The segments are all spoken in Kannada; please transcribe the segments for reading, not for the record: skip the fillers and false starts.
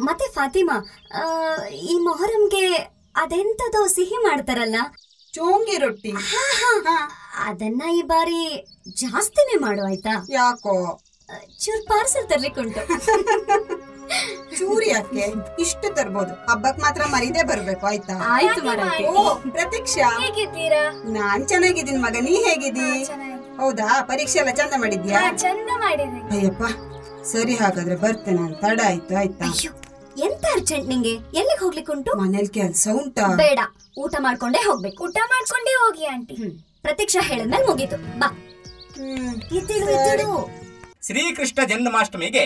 ಮತ್ತೆ ಫಾತಿಮಾ, ಈ ಮೊಹರಂಗೆ ಅದೆಂತದೋ ಸಿಹಿ ಮಾಡ್ತಾರಲ್ಲ, ಚೋಂಗಿ ರೊಟ್ಟಿ. ಅದನ್ನ ಈ ಬಾರಿ ಜಾಸ್ತಿನೇ ಮಾಡು ಆಯ್ತಾ? ಯಾಕೋ? ಚೂರ್ ಪಾರ್ಸಲ್ ತರ್ಲಿಕ್ಕುಂಟು. ಚೂರಿ ಯಾಕೆ? ಇಷ್ಟು ತರ್ಬೋದು, ಹಬ್ಬಕ್ ಮಾತ್ರ ಮರಿದೇ ಬರ್ಬೇಕು ಆಯ್ತಾ? ಆಯ್ತು ಮಾರಾಯ್ತಿ. ಓ ಪ್ರತೀಕ್ಷಾ, ಹೇಗಿದ್ದೀರಾ? ನಾನ್ ಚೆನ್ನಾಗಿದ್ದೀನಿ ಮಗ, ನೀ ಹೇಗಿದ್ದೀ? ಹೌದಾ, ಪರೀಕ್ಷೆ ಎಲ್ಲ ಚಂದ ಮಾಡಿದ್ಯಾ? ಚಂದ ಮಾಡಿದೆ. ಅಯ್ಯಪ್ಪ, ಸರಿ ಹಾಗಾದ್ರೆ ಬರ್ತೇನೆ, ನಾನು ತಡ ಆಯ್ತು ಆಯ್ತಾ? ಎಂತ ಅರ್ಜೆಂಟ್ ನಿಂಗೆ? ಎಲ್ಲಿಗೆ ಹೋಗ್ಲಿಕ್ಕುಂಟು? ಮನೇಲಿ ಕೆಲ್ಸ ಉಂಟಾ? ಬೇಡ, ಊಟ ಮಾಡ್ಕೊಂಡೇ ಹೋಗ್ಬೇಕು. ಊಟ ಮಾಡ್ಕೊಂಡೇ ಹೋಗಿ ಆಂಟಿ. ಪ್ರತೀಕ್ಷಾ ಹೇಳಿದ್ಮೇಲೆ ಮುಗೀತು. ಬಾ. ಶ್ರೀಕೃಷ್ಣ ಜನ್ಮಾಷ್ಟಮಿಗೆ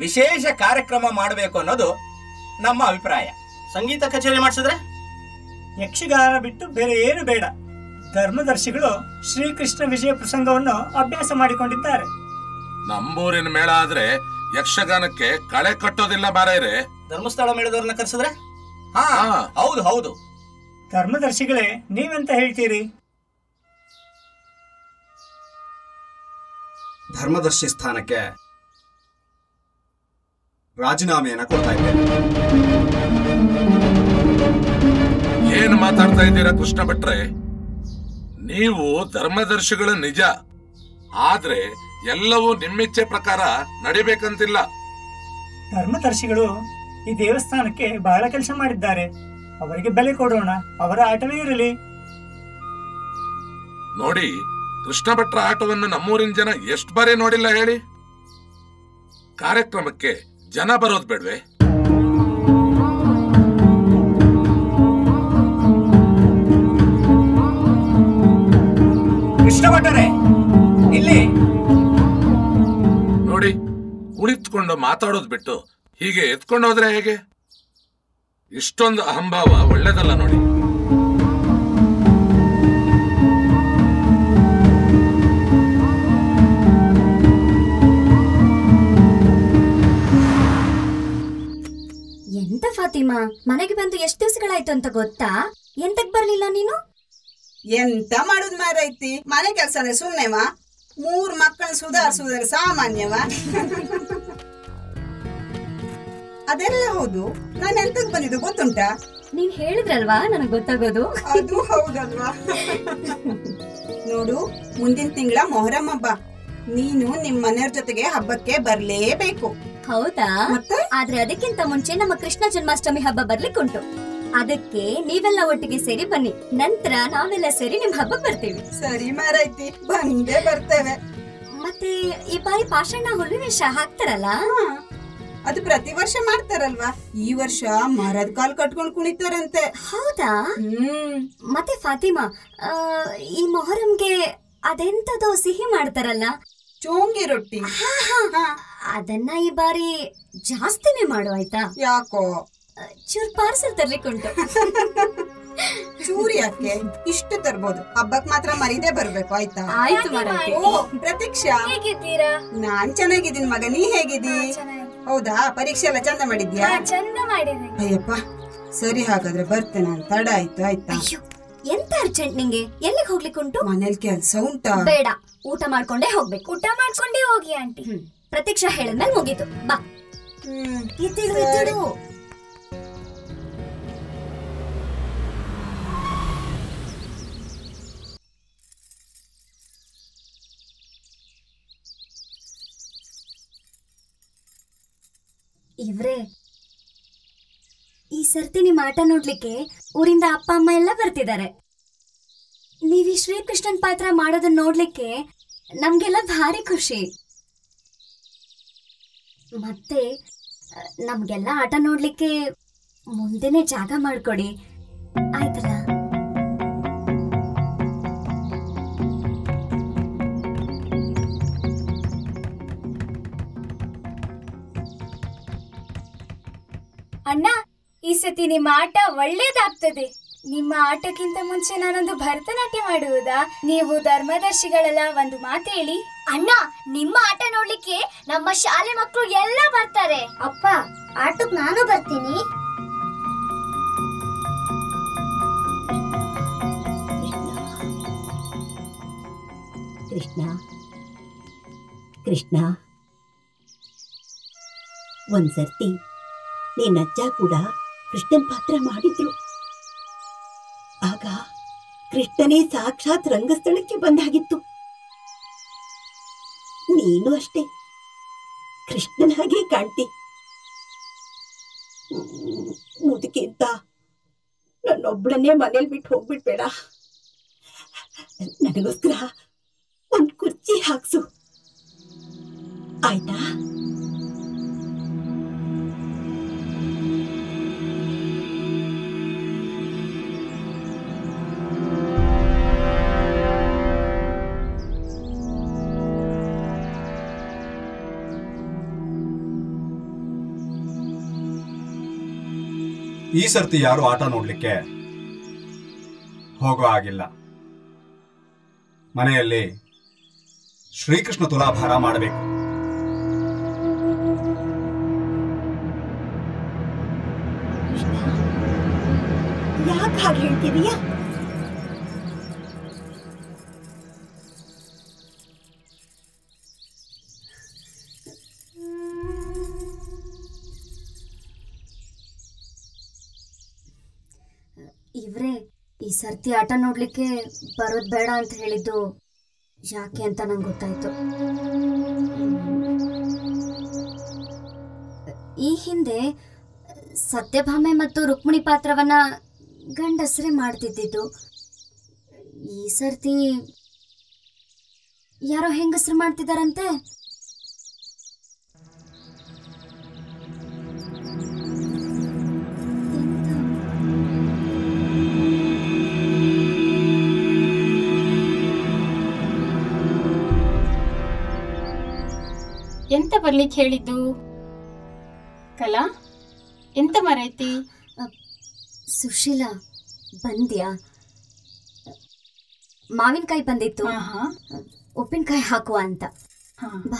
ವಿಶೇಷ ಕಾರ್ಯಕ್ರಮ ಮಾಡಬೇಕು ಅನ್ನೋದು ನಮ್ಮ ಅಭಿಪ್ರಾಯ. ಸಂಗೀತ ಕಚೇರಿ ಮಾಡಿಸಿದ್ರೆ? ಯಕ್ಷಗಾನ ಬಿಟ್ಟು ಬೇರೆ ಏನು ಬೇಡ. ಧರ್ಮದರ್ಶಿಗಳು ಶ್ರೀಕೃಷ್ಣ ವಿಜಯ ಪ್ರಸಂಗವನ್ನು ಅಭ್ಯಾಸ ಮಾಡಿಕೊಂಡಿದ್ದಾರೆ. ನಮ್ಮೂರಿನ ಮೇಳ ಆದ್ರೆ ಯಕ್ಷಗಾನಕ್ಕೆ ಕಳೆ ಕಟ್ಟೋದಿಲ್ಲ ಮಾರಾಯರೆ. ಧರ್ಮಸ್ಥಳ ಮೇಳದವ್ರನ್ನ ಕರೆಸಿದ್ರೆ? ಹಾ ಹೌದು ಹೌದು. ಧರ್ಮದರ್ಶಿಗಳೇ, ನೀವೆಂತ ಹೇಳ್ತೀರಿ? ಧರ್ಮದರ್ಶಿ ಸ್ಥಾನಕ್ಕೆ ರಾಜೀನಾಮೆಯನ್ನ ಕೊಡ್ತಾ ಇದ್ದೇನೆ. ಏನ್ ಮಾತಾಡ್ತಾ ಇದ್ದೀರಾ ಕೃಷ್ಣ ಭಟ್ರೆ? ನೀವು ಧರ್ಮದರ್ಶಿಗಳು ನಿಜ, ಆದ್ರೆ ಎಲ್ಲವೂ ನಿಮ್ಮಿಚ್ಛೆ ಪ್ರಕಾರ ನಡಿಬೇಕಂತಿಲ್ಲ. ಧರ್ಮದರ್ಶಿಗಳು ಈ ದೇವಸ್ಥಾನಕ್ಕೆ ಬಹಳ ಕೆಲಸ ಮಾಡಿದ್ದಾರೆ. ಅವರಿಗೆ ಬೆಲೆ ಕೊಡೋಣ, ಅವರ ಆಟವೇ ಇರಲಿ. ನೋಡಿ, ಕೃಷ್ಣ ಭಟ್ರ ಆಟವನ್ನು ನಮ್ಮೂರಿನ ಜನ ಎಷ್ಟು ಬಾರಿ ನೋಡಿಲ್ಲ ಹೇಳಿ? ಕಾರ್ಯಕ್ರಮಕ್ಕೆ ಜನ ಬರೋದ್ ಬೇಡ್ವೆ? ಕೃಷ್ಣ ಭಟ್ಟರೇ, ಇಲ್ಲಿ ನೋಡಿ, ಕುಳಿತುಕೊಂಡು ಮಾತಾಡೋದ್ ಬಿಟ್ಟು ಹೀಗೆ ಎತ್ಕೊಂಡು ಹೋದ್ರೆ ಹೇಗೆ? ಇಷ್ಟೊಂದು ಅಹಂಭಾವ ಒಳ್ಳೇದಲ್ಲ ನೋಡಿ. ಎಂತ ಫಾತಿಮಾ, ಮನೆಗೆ ಬಂದು ಎಷ್ಟು ದಿವಸಗಳಾಯ್ತು ಅಂತ ಗೊತ್ತಾ? ಎಂತಕ್ ಬರ್ಲಿಲ್ಲ ನೀನು? ಎಂತ ಮಾಡುದ್ ಮಾರೈತಿ, ಮನೆ ಕೆಲ್ಸ ಅಂದ್ರೆ ಸುಮ್ನೆವಾ? 3 ಮಕ್ಕಳನ್ನ ಸುಧಾರಿಸುವುದರ ಸಾಮಾನ್ಯವಾ? ಅದೆಲ್ಲ ಹೌದು, ನಾನು ಎಂತಕ್ ಬಂದಿದ್ದು ಗೊತ್ತುಂಟಾ? ನೀನ್ ಹೇಳಿದ್ರಲ್ವಾ ನನಗ್ ಗೊತ್ತಾಗೋದು. ಅದು ಹೌದಲ್ವಾ? ನೋಡು, ಮುಂದಿನ ತಿಂಗಳ ಮೊಹರಂ ಹಬ್ಬ. ನೀನು ನಿಮ್ ಮನೆಯವ್ರ ಜೊತೆಗೆ ಹಬ್ಬಕ್ಕೆ ಬರ್ಲೇಬೇಕು. ಹೌದಾ? ಆದ್ರೆ ಅದಕ್ಕಿಂತ ಮುಂಚೆ ನಮ್ಮ ಕೃಷ್ಣ ಜನ್ಮಾಷ್ಟಮಿ ಹಬ್ಬ ಬರ್ಲಿಕ್ಕುಂಟು. ಅದಕ್ಕೆ ನೀವೆಲ್ಲ ಒಟ್ಟಿಗೆ ಸೇರಿ ಬನ್ನಿ, ನಂತರ ನಾವೆಲ್ಲ ಸೇರಿ ನಿಮ್ ಹಬ್ಬ ಬರ್ತೀವಿ. ಸರಿ ಮಾರೈತಿ, ಬಂದೇ ಬರ್ತೇವೆ. ಮತ್ತೆ ಈ ಬಾರಿ ಪಾಷಾಣ ಹುಲಿವೇಷ ಹಾಕ್ತಾರಲ್ಲ, ಅದು ಪ್ರತಿ ವರ್ಷ ಮಾಡ್ತಾರಲ್ವಾ? ಈ ವರ್ಷ ಮರದ ಕಾಲ್ ಕಟ್ಕೊಂಡು ಕುಣಿತಾರಂತೆ. ಹೌದಾ? ಮತ್ತೆ ಫಾತಿಮಾ, ಈ ಮೊಹರಂಗೆ ಅದೆಂತದೋ ಸಿಹಿ ಮಾಡ್ತಾರಲ್ಲ, ಚೋಂಗಿ ರೊಟ್ಟಿ. ಅದನ್ನ ಈ ಬಾರಿ ಜಾಸ್ತಿನೇ ಮಾಡು ಆಯ್ತಾ? ಯಾಕೋ? ಚೂರ್ ಪಾರ್ಸಲ್ ತರ್ಲಿಕ್ಕುಂಟು. ಚೂರಿ ಯಾಕೆ? ಇಷ್ಟು ತರ್ಬೋದು, ಹಬ್ಬಕ್ ಮಾತ್ರ ಮರಿದೇ ಬರ್ಬೇಕು ಆಯ್ತಾ? ಆಯ್ತು ಮಾರಾಯ್ತಿ. ಓ ಪ್ರತೀಕ್ಷಾ, ಹೇಗಿದ್ದೀರಾ? ನಾನ್ ಚೆನ್ನಾಗಿದ್ದೀನಿ ಮಗ, ನೀ ಹೇಗಿದ್ದೀ? ಹೌದಾ, ಪರೀಕ್ಷೆ ಎಲ್ಲ ಚಂದ ಮಾಡಿದ್ಯಾ? ಚಂದ ಮಾಡಿದೆ. ಅಯ್ಯಪ್ಪ, ಸರಿ ಹಾಗಾದ್ರೆ ಬರ್ತೇನೆ, ನಾನು ತಡ ಆಯ್ತು ಆಯ್ತಾ? ಎಂತ ಅರ್ಜೆಂಟ್ ನಿಂಗೆ? ಎಲ್ಲಿಗೆ ಹೋಗ್ಲಿಕ್ಕುಂಟು? ಮನೇಲಿ ಕೆಲ್ಸ ಉಂಟಾ? ಬೇಡ, ಊಟ ಮಾಡ್ಕೊಂಡೇ ಹೋಗ್ಬೇಕು. ಊಟ ಮಾಡ್ಕೊಂಡೇ ಹೋಗಿ ಆಂಟಿ. ಪ್ರತೀಕ್ಷಾ ಹೇಳಿದ್ಮೇಲೆ ಮುಗೀತು. ಬಾ. ಇತ್ತಿಡು. ಇವ್ರೇ, ಈ ಸರ್ತಿ ನಿಮ್ ಆಟ ನೋಡ್ಲಿಕ್ಕೆ ಊರಿಂದ ಅಪ್ಪ ಅಮ್ಮ ಎಲ್ಲ ಬರ್ತಿದ್ದಾರೆ. ನೀವ್ ಈ ಶ್ರೀಕೃಷ್ಣನ್ ಪಾತ್ರ ಮಾಡೋದನ್ನ ನೋಡ್ಲಿಕ್ಕೆ ನಮ್ಗೆಲ್ಲ ಭಾರಿ ಖುಷಿ. ಮತ್ತೆ ನಮ್ಗೆಲ್ಲ ಆಟ ನೋಡ್ಲಿಕ್ಕೆ ಮುಂದೆನೆ ಜಾಗ ಮಾಡ್ಕೊಡಿ, ಆಯ್ತಲ್ಲ? ಅಣ್ಣ, ಈ ಸತಿ ನಿಮ್ಮ ಆಟ ಒಳ್ಳೇದಾಗ್ತದೆ. ನಿಮ್ಮ ಆಟಕ್ಕಿಂತ ಮುಂಚೆ ನಾನೊಂದು ಭರತನಾಟ್ಯ ಮಾಡುವುದಾ? ನೀವು ಧರ್ಮದರ್ಶಿಗಳೆಲ್ಲ ಒಂದು ಮಾತು ಹೇಳಿ. ಅಣ್ಣ, ನಿಮ್ಮ ಆಟ ನೋಡ್ಲಿಕ್ಕೆ ನಮ್ಮ ಶಾಲೆ ಮಕ್ಕಳು ಎಲ್ಲ ಬರ್ತಾರೆ. ಅಪ್ಪ, ಆಟಕ್ಕೆ ನಾನು ಬರ್ತೀನಿ. ಕೃಷ್ಣ ಕೃಷ್ಣ, ಒಂದ್ಸರ್ತಿ ನಿನ್ನಜ್ಜ ಕೂಡ ಕೃಷ್ಣನ್ ಪಾತ್ರ ಮಾಡಿದ್ರು. ಆಗ ಕೃಷ್ಣನೇ ಸಾಕ್ಷಾತ್ ರಂಗಸ್ಥಳಕ್ಕೆ ಬಂದಾಗಿತ್ತು. ನೀನು ಅಷ್ಟೇ ಕೃಷ್ಣನ ಹಾಗೆ ಕಾಣ್ತಿ. ಮುದುಕಿ ಅಂತ ನನ್ನೊಬ್ಬಳನ್ನೇ ಮನೇಲಿ ಬಿಟ್ಟು ಹೋಗ್ಬಿಡ್ಬೇಡ. ನನಗೋಸ್ಕರ ಒಂದ್ ಕುರ್ಚಿ ಹಾಕ್ಸು, ಆಯ್ತಾ? ಈ ಸರ್ತಿ ಯಾರು ಆಟ ನೋಡ್ಲಿಕ್ಕೆ ಹೋಗೋ ಆಗಿಲ್ಲ. ಮನೆಯಲ್ಲಿ ಶ್ರೀಕೃಷ್ಣ ತುಲಾಭಾರ ಮಾಡಬೇಕು. ಯಾಕೆ ಹಾಗೆ ಹೇಳ್ತಿದೀಯಾ? ಇವ್ರೇ ಈ ಸರ್ತಿ ಆಟ ನೋಡ್ಲಿಕ್ಕೆ ಬರೋದ್ ಬೇಡ ಅಂತ ಹೇಳಿದ್ದು ಯಾಕೆ ಅಂತ ನಂಗೆ ಗೊತ್ತಾಯ್ತು. ಈ ಹಿಂದೆ ಸತ್ಯಭಾಮೆ ಮತ್ತು ರುಕ್ಮಿಣಿ ಪಾತ್ರವನ್ನ ಗಂಡಸರೇ ಮಾಡ್ತಿದ್ದಿದ್ದು. ಈ ಸರ್ತಿ ಯಾರೋ ಹೆಂಗಸರು ಮಾಡ್ತಿದಾರಂತೆ. ಎಂತ ಬರ್ಲಿಕ್ಕೆ ಹೇಳಿದ್ದು? ಕಲಾ, ಎಂತ ಮರೈತಿ? ಸುಶೀಲಾ, ಬಂದ್ಯಾ? ಮಾವಿನಕಾಯಿ ಬಂದಿತ್ತು, ಉಪ್ಪಿನಕಾಯಿ ಹಾಕುವ ಅಂತ. ಬಾ.